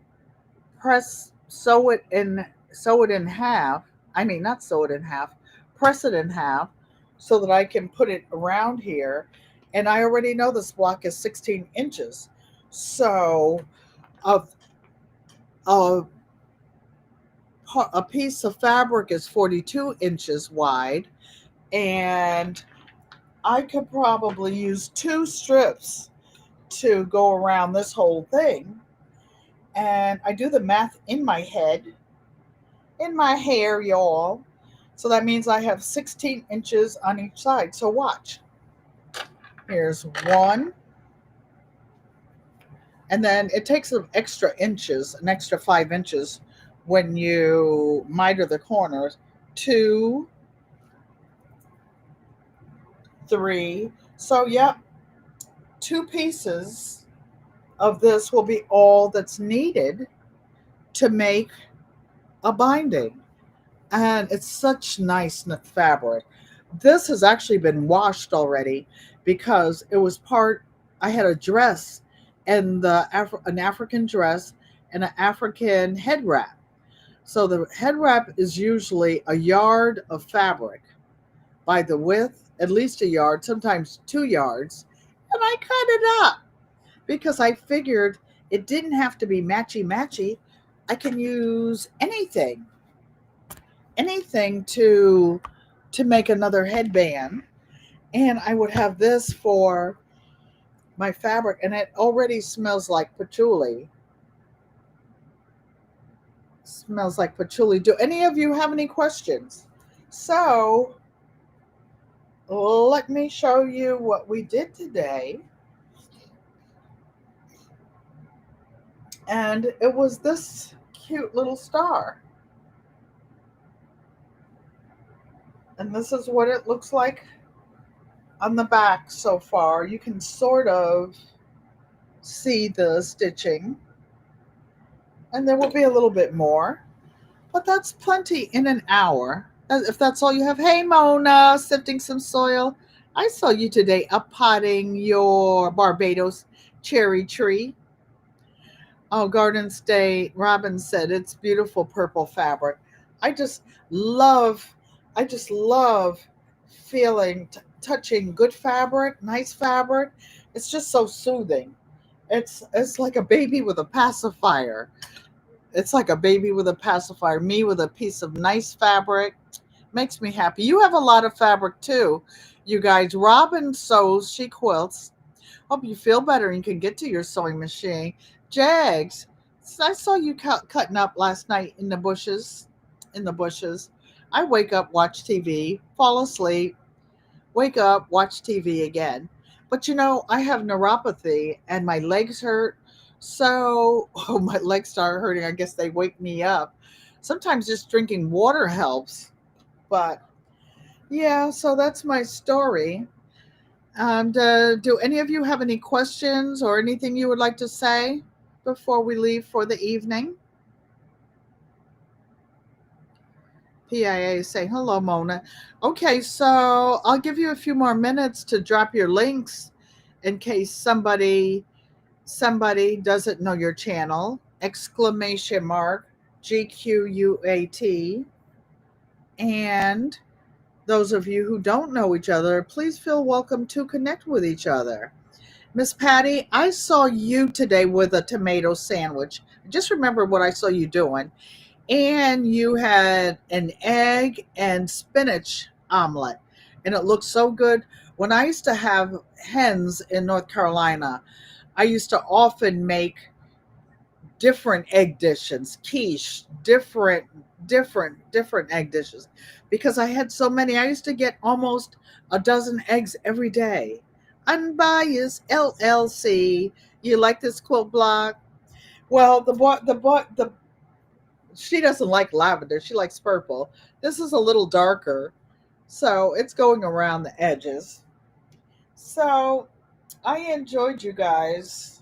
sew it in half. I mean, not sew it in half, press it in half so that I can put it around here. And I already know this block is 16 inches. So a, a, a piece of fabric is 42 inches wide. And I could probably use 2 strips to go around this whole thing. And I do the math in my head, in my hair, y'all. So that means I have 16 inches on each side. So watch. Here's one. And then it takes an extra inches, an extra 5 inches when you miter the corners. 2, 3. So, yep, 2 pieces of this will be all that's needed to make a binding. And it's such nice fabric. This has actually been washed already because it was I had a dress and an African dress and an African head wrap. So the head wrap is usually a yard of fabric by the width, at least a yard, sometimes 2 yards. And I cut it up because I figured it didn't have to be matchy. I can use anything to make another headband, and I would have this for my fabric, and it already smells like patchouli. Smells like patchouli. Do any of you have any questions? So let me show you what we did today. And it was this cute little star. And this is what it looks like on the back so far. You can sort of see the stitching. And there will be a little bit more. But that's plenty in an hour. If that's all you have. Hey, Mona, sifting some soil. I saw you today uppotting your Barbados cherry tree. Oh, Garden State. Robin said it's beautiful purple fabric. I just love feeling, touching good fabric, nice fabric. It's just so soothing. It's like a baby with a pacifier. It's like a baby with a pacifier. Me with a piece of nice fabric makes me happy. You have a lot of fabric too, you guys. Robin sews, she quilts. Hope you feel better and can get to your sewing machine. Jags, I saw you cutting up last night in the bushes. In the bushes. I wake up, watch TV, fall asleep, wake up, watch TV again. But I have neuropathy and my legs hurt. So, my legs start hurting. I guess they wake me up. Sometimes just drinking water helps. But yeah, so that's my story. And do any of you have any questions or anything you would like to say before we leave for the evening? PIA is saying, hello, Mona. Okay, so I'll give you a few more minutes to drop your links in case somebody doesn't know your channel. Exclamation mark GQUAT. And those of you who don't know each other, please feel welcome to connect with each other. Miss Patty, I saw you today with a tomato sandwich. Just remember what I saw you doing. And you had an egg and spinach omelet. And it looked so good. When I used to have hens in North Carolina, I used to often make different egg dishes, quiche, different egg dishes, because I had so many. I used to get almost a dozen eggs every day. Unbiased LLC. You like this quilt block? Well, the she doesn't like lavender. She likes purple. This is a little darker, so it's going around the edges. So I enjoyed you guys.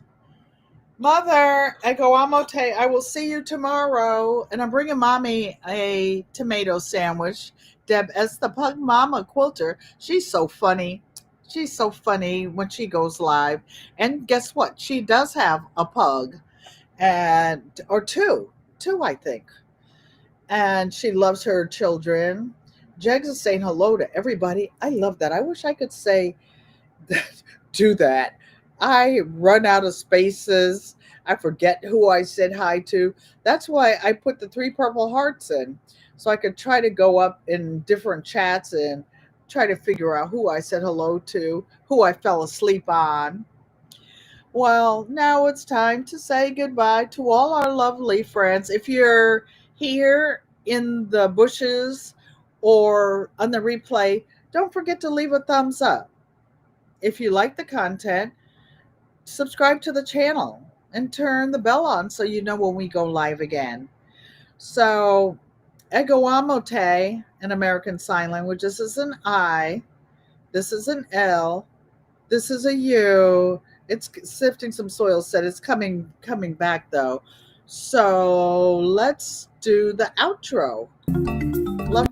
Mother, Egoamote, I will see you tomorrow. And I'm bringing mommy a tomato sandwich. Deb S. the Pug Mama Quilter. She's so funny. She's so funny when she goes live. And guess what? She does have a pug, and or two, I think. And she loves her children. Jegs is saying hello to everybody. I love that. I wish I could say do that. I run out of spaces. I forget who I said hi to. That's why I put the three purple hearts in, so I could try to go up in different chats and try to figure out who I said hello to, who I fell asleep on. Well, now it's time to say goodbye to all our lovely friends. If you're here in the bushes or on the replay, don't forget to leave a thumbs up. If you like the content, subscribe to the channel and turn the bell on so you know when we go live again. So, Egoamote in American Sign Language, this is an I, this is an L, this is a U. It's sifting some soil set. It's coming back though. So let's do the outro. Love